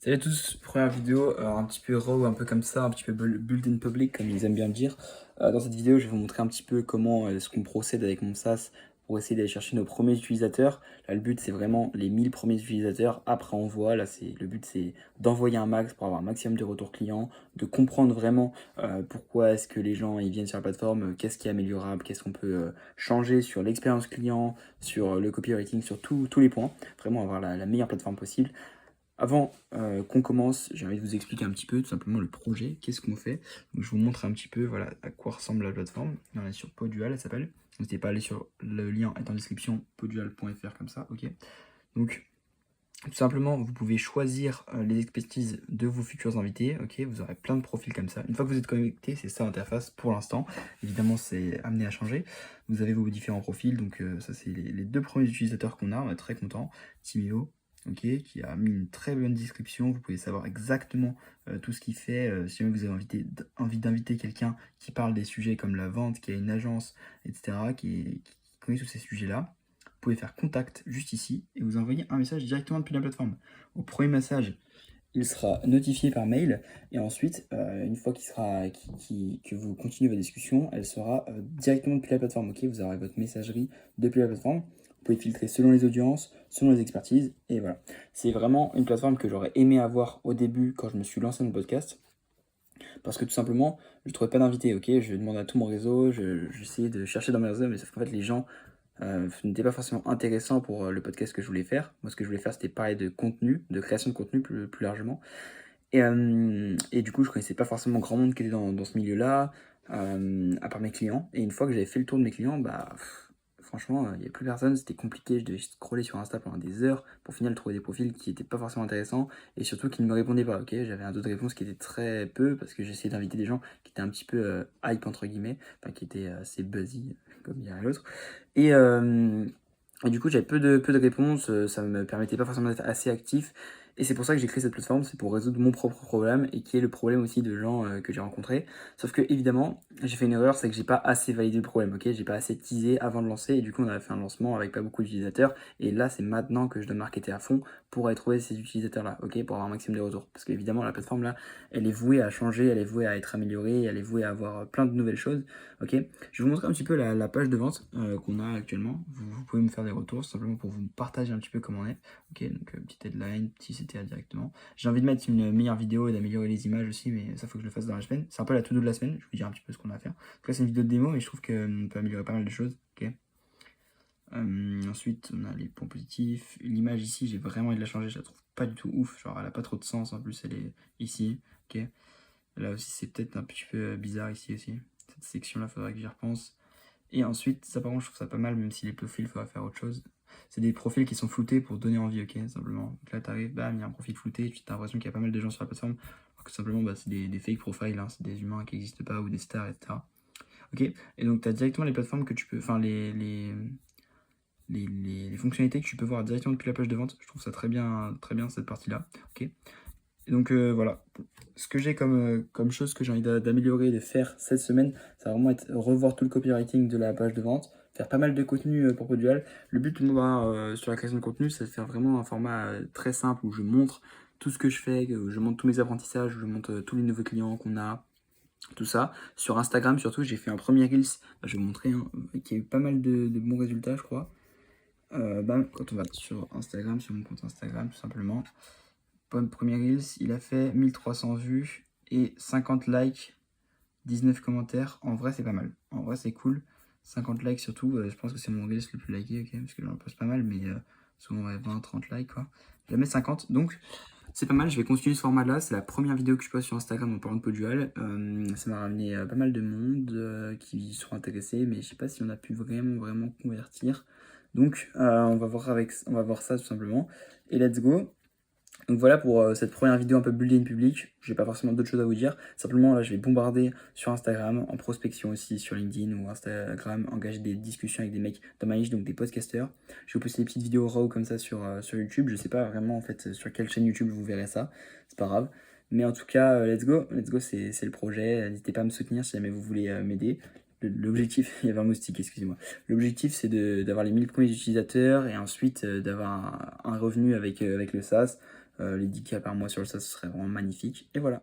Salut à tous, première vidéo un petit peu raw, un peu comme ça, un petit peu build in public comme ils aiment bien le dire. Dans cette vidéo, je vais vous montrer un petit peu comment est-ce qu'on procède avec mon SaaS pour essayer d'aller chercher nos premiers utilisateurs. Là, le but c'est vraiment les 1000 premiers utilisateurs. Après, on voit, là, le but c'est d'envoyer un max pour avoir un maximum de retours clients, de comprendre vraiment pourquoi est-ce que les gens ils viennent sur la plateforme, qu'est-ce qui est améliorable, qu'est-ce qu'on peut changer sur l'expérience client, sur le copywriting, sur tous les points. Vraiment avoir la meilleure plateforme possible. Avant qu'on commence, j'ai envie de vous expliquer un petit peu tout simplement le projet, qu'est-ce qu'on fait. Donc, je vous montre un petit peu voilà, à quoi ressemble la plateforme. On est sur Podual, elle s'appelle. N'hésitez pas à aller sur le lien est en description, podual.fr comme ça, ok. Donc tout simplement, vous pouvez choisir les expertises de vos futurs invités, ok. Vous aurez plein de profils comme ça. Une fois que vous êtes connecté, c'est ça l'interface pour l'instant. Évidemment, c'est amené à changer. Vous avez vos différents profils, donc ça c'est les deux premiers utilisateurs qu'on a, on est très content. Timéo, ok, qui a mis une très bonne description. Vous pouvez savoir exactement tout ce qu'il fait. Si jamais vous avez envie d'inviter quelqu'un qui parle des sujets comme la vente, qui a une agence, etc., qui connaît tous ces sujets-là, vous pouvez faire contact juste ici et vous envoyer un message directement depuis la plateforme. Au premier message, il sera notifié par mail et ensuite, une fois que vous continuez votre discussion, elle sera directement depuis la plateforme. Ok, vous aurez votre messagerie depuis la plateforme. Vous pouvez filtrer selon les audiences, selon les expertises et voilà. C'est vraiment une plateforme que j'aurais aimé avoir au début quand je me suis lancé dans le podcast. Parce que tout simplement, je ne trouvais pas d'invité, ok. Je demandais à tout mon réseau, j'essayais de chercher dans mes réseaux, mais sauf qu'en fait, les gens ce n'était pas forcément intéressant pour le podcast que je voulais faire. Moi, ce que je voulais faire, c'était parler de contenu, de création de contenu plus largement. Et du coup, je connaissais pas forcément grand monde qui était dans ce milieu-là, à part mes clients. Et une fois que j'avais fait le tour de mes clients, franchement, il n'y avait plus personne, c'était compliqué. Je devais scroller sur Insta pendant des heures pour finir de trouver des profils qui n'étaient pas forcément intéressants et surtout qui ne me répondaient pas. Ok, j'avais un taux de réponse qui était très peu parce que j'essayais d'inviter des gens qui étaient un petit peu hype entre guillemets, enfin qui étaient assez buzzy, comme dirait l'autre. Et, euh, et du coup, j'avais peu de réponses, ça me permettait pas forcément d'être assez actif. Et c'est pour ça que j'ai créé cette plateforme, c'est pour résoudre mon propre problème et qui est le problème aussi de gens que j'ai rencontrés. Sauf que évidemment, j'ai fait une erreur, c'est que j'ai pas assez validé le problème, ok? J'ai pas assez teasé avant de lancer et du coup on a fait un lancement avec pas beaucoup d'utilisateurs. Et là, c'est maintenant que je dois marketer à fond pour aller trouver ces utilisateurs-là, ok? Pour avoir un maximum de retours. Parce qu'évidemment, la plateforme là, elle est vouée à changer, elle est vouée à être améliorée, elle est vouée à avoir plein de nouvelles choses, ok? Je vais vous montrer un petit peu la page de vente qu'on a actuellement. Vous pouvez me faire des retours simplement pour vous partager un petit peu comment on est. Ok, donc petite headline, petit CTA directement. J'ai envie de mettre une meilleure vidéo et d'améliorer les images aussi, mais ça faut que je le fasse dans la semaine. C'est un peu la to-do de la semaine, je vais vous dire un petit peu ce qu'on a à faire. En tout cas, c'est une vidéo de démo, mais je trouve qu'on peut améliorer pas mal de choses. Ok. Ensuite, on a les points positifs. L'image ici, j'ai vraiment envie de la changer, je la trouve pas du tout ouf. Genre, elle a pas trop de sens, en plus, elle est ici. Ok. Là aussi, c'est peut-être un petit peu bizarre ici aussi. Cette section-là, faudrait que j'y repense. Et ensuite, ça par contre, je trouve ça pas mal, même si les profils, il faudra faire autre chose. C'est des profils qui sont floutés pour donner envie, ok, simplement. Donc là, t'arrives, bam, il y a un profil flouté, tu as l'impression qu'il y a pas mal de gens sur la plateforme, alors que simplement, c'est des fake profiles, hein, c'est des humains qui n'existent pas ou des stars, etc. Ok, et donc tu as directement les plateformes que tu peux, enfin, les fonctionnalités que tu peux voir directement depuis la page de vente. Je trouve ça très bien cette partie-là, ok. Et donc voilà, ce que j'ai comme chose que j'ai envie d'améliorer, de faire cette semaine, ça va vraiment être revoir tout le copywriting de la page de vente, faire pas mal de contenu pour Podual. Le but moi, sur la création de contenu, c'est de faire vraiment un format très simple où je montre tout ce que je fais, où je montre tous mes apprentissages, où je montre tous les nouveaux clients qu'on a, tout ça. Sur Instagram surtout, j'ai fait un premier Reels, je vais vous montrer, hein, qui a eu pas mal de bons résultats je crois. Quand on va sur Instagram, sur mon compte Instagram tout simplement, premier Reels, il a fait 1300 vues et 50 likes, 19 commentaires. En vrai, c'est pas mal. En vrai, c'est cool. 50 likes surtout. Je pense que c'est mon Reels le plus liké, ok, parce que j'en poste pas mal, mais souvent ouais, 20, 30 likes, quoi. Je la mets 50, donc c'est pas mal. Je vais continuer ce format-là. C'est la première vidéo que je poste sur Instagram en parlant de Podual. Ça m'a ramené pas mal de monde qui y sont intéressés, mais je sais pas si on a pu vraiment convertir. Donc, on va voir ça tout simplement. Et let's go. Donc voilà pour cette première vidéo un peu building public. J'ai pas forcément d'autres choses à vous dire. Simplement là je vais bombarder sur Instagram, en prospection aussi sur LinkedIn ou Instagram, engager des discussions avec des mecs dans ma niche, donc des podcasters. Je vais vous poster des petites vidéos raw comme ça sur YouTube. Je sais pas vraiment en fait sur quelle chaîne YouTube vous verrez ça. C'est pas grave. Mais en tout cas, let's go, c'est le projet. N'hésitez pas à me soutenir si jamais vous voulez m'aider. L'objectif, il y avait un moustique, excusez-moi. L'objectif c'est d'avoir les 1000 premiers utilisateurs et ensuite d'avoir un revenu avec le SaaS. les 10K par mois sur le SaaS, ce serait vraiment magnifique. Et voilà.